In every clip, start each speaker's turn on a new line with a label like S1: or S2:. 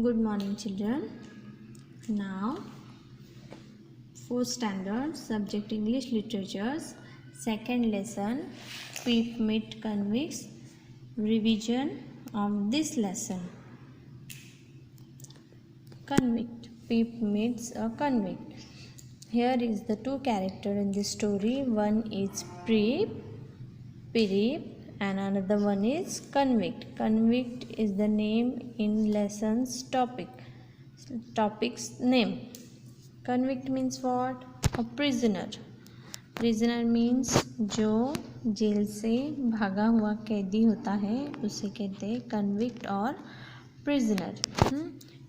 S1: Good morning, children. Now, 4th standard subject English Literatures, second lesson, Peep Meet Convicts. Revision of this lesson. Convict. Peep meets a convict. Here is the two characters in this story. One is Peep, and another one is Convict. Convict is the name in lesson's topic's name. Convict means what? A prisoner. Prisoner means जो jail से भागा हुआ कैदी होता है उसे कहते हैं convict और prisoner.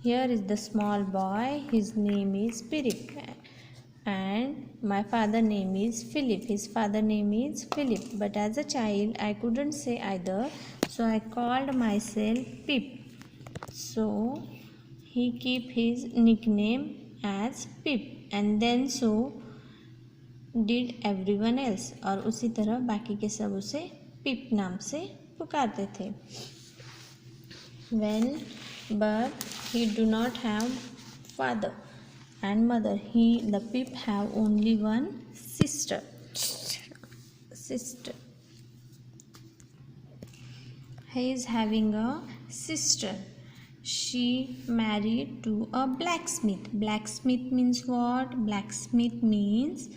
S1: Here is the small boy. His name is Philip, and my father name is Philip. His father name is Philip. But as a child, I couldn't say either, so I called myself Pip. So he keep his nickname as Pip, and then so did everyone else. और उसी तरह बाकी के सब उसे पिप नाम से पुकारते थे. But he do not have father and mother. The Pip have only one sister. He is having a sister. She married to a blacksmith. Blacksmith means what? Blacksmith means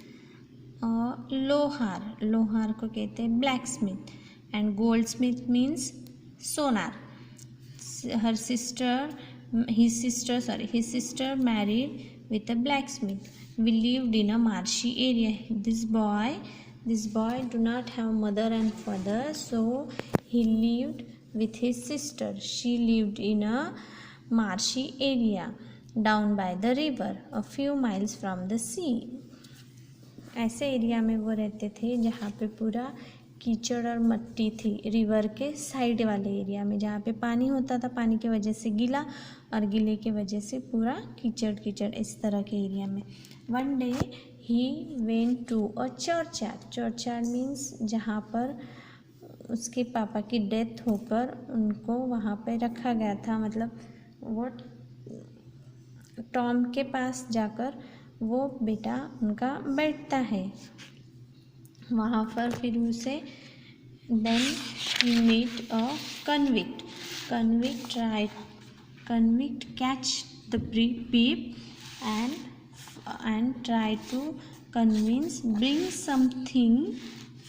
S1: लोहार. लोहार को कहते हैं blacksmith. And goldsmith means sonar. His sister married with a blacksmith. We lived in a marshy area. This boy do not have mother and father, so he lived with his sister. She lived in a marshy area down by the river, a few miles from the sea. ऐसे area में वो रहते थे जहाँ पे पूरा कीचड़ और मट्टी थी. रिवर के साइड वाले एरिया में जहाँ पे पानी होता था, पानी की वजह से गीला और गीले की वजह से पूरा कीचड़ इस तरह के एरिया में. One day he went to a churchyard. Churchyard means जहाँ पर उसके पापा की डेथ होकर उनको वहाँ पे रखा गया था. मतलब वो टॉम के पास जाकर वो बेटा उनका बैठता है वहाँ पर. फिर उसे then he meet a convict. Convict catch the Peep and try to convince, bring something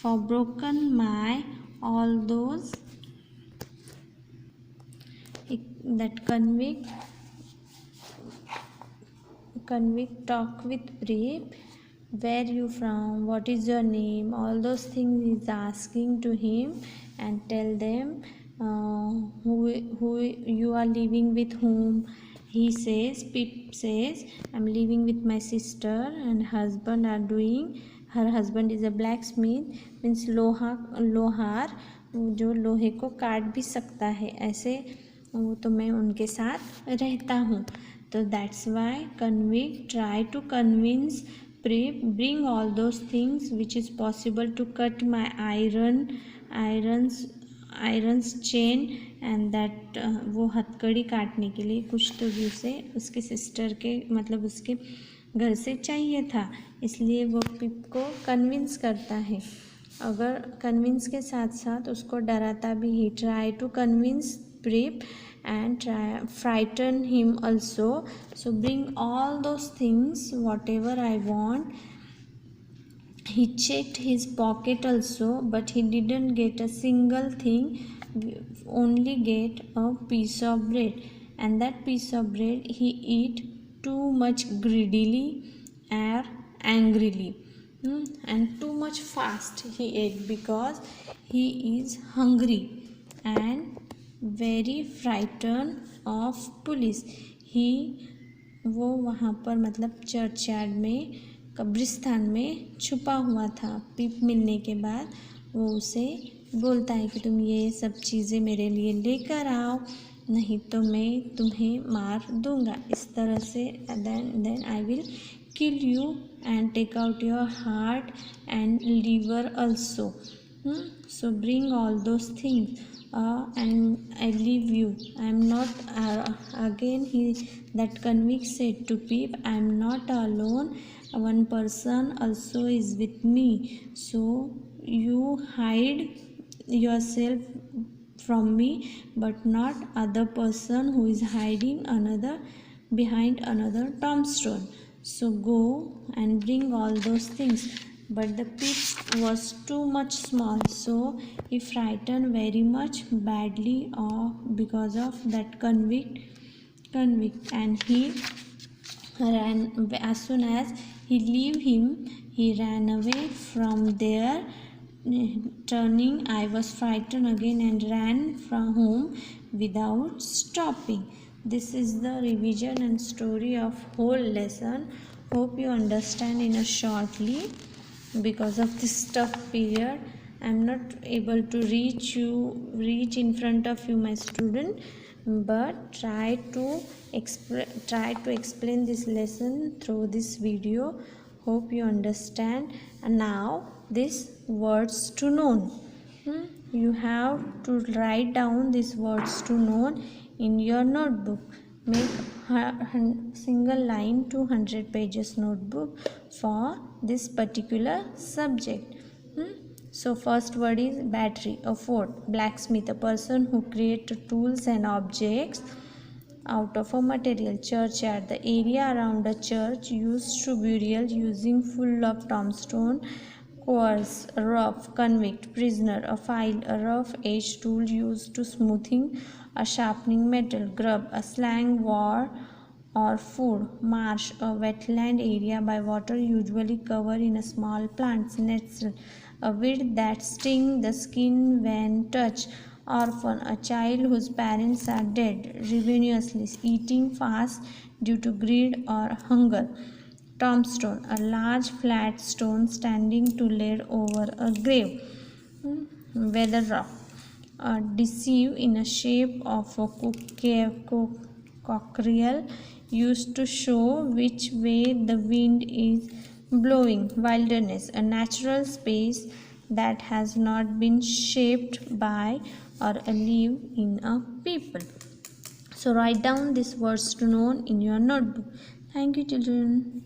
S1: for broken my all those. That convict talk with Peep. Where you from? What is your name? All those things is asking to him, and tell them who you are living with whom. He says, Pip says, I'm living with my sister and husband are doing. Her husband is a blacksmith, means लोहार जो लोहे को काट भी सकता है. ऐसे वो तो मैं उनके साथ रहता हूँ. तो that's why convict try to convince Pip, bring all those things which is possible to cut my iron's chain, and that वो हथकड़ी काटने के लिए कुछ तो भी उसे उसके सिस्टर के मतलब उसके घर से चाहिए था. इसलिए वो पिप को कन्विंस करता है. अगर कन्विंस के साथ साथ उसको डराता भी है. Try to convince Pip and frighten him also. So bring all those things whatever I want. He checked his pocket also, but he didn't get a single thing, only get a piece of bread, and that piece of bread he eat too much greedily or angrily, and too much fast he ate because he is hungry and very frightened of police. वो वहाँ पर मतलब churchyard में कब्रिस्तान में छुपा हुआ था. पिप मिलने के बाद वो उसे बोलता है कि तुम ये सब चीज़ें मेरे लिए लेकर आओ, नहीं तो मैं तुम्हें मार दूंगा. इस तरह से then I will kill you and take out your heart and liver also. So bring all those things, and I leave you. I am not. Again, that convict said to Pip, I am not alone. One person also is with me. So you hide yourself from me, but not other person who is hiding another behind another tombstone. So go and bring all those things. But the pig was too much small, so he frightened very much badly because of that convict, and he ran. As soon as he leave him, he ran away from there. Turning, I was frightened again and ran from home without stopping. This is the revision and story of whole lesson. Hope you understand in a shortly. Because of this tough period, I am not able to reach in front of you, my student, but try to explain this lesson through this video. Hope you understand. And now this words to known. You have to write down these words to known in your notebook. Make single line 200 pages notebook for this particular subject. So first word is battery, a fort. Blacksmith, a person who creates tools and objects out of a material. Churchyard, the area around a church used to burial using full of tombstone. Coerce, rough. Convict, prisoner, a file, a rough edged tool used to smoothing or sharpening metal. Grub, a slang word or food. Marsh, a wetland area by water usually covered in a small plants. Nettle, a weed that stings the skin when touched. Orphan, a child whose parents are dead, ravenously eating fast due to greed or hunger. Tombstone, a large flat stone standing to lay over a grave. Weather rock, a deceive in a shape of a cockerel used to show which way the wind is blowing. Wilderness, a natural space that has not been shaped by or live in a people. So write down these words to known in your notebook. Thank you, children.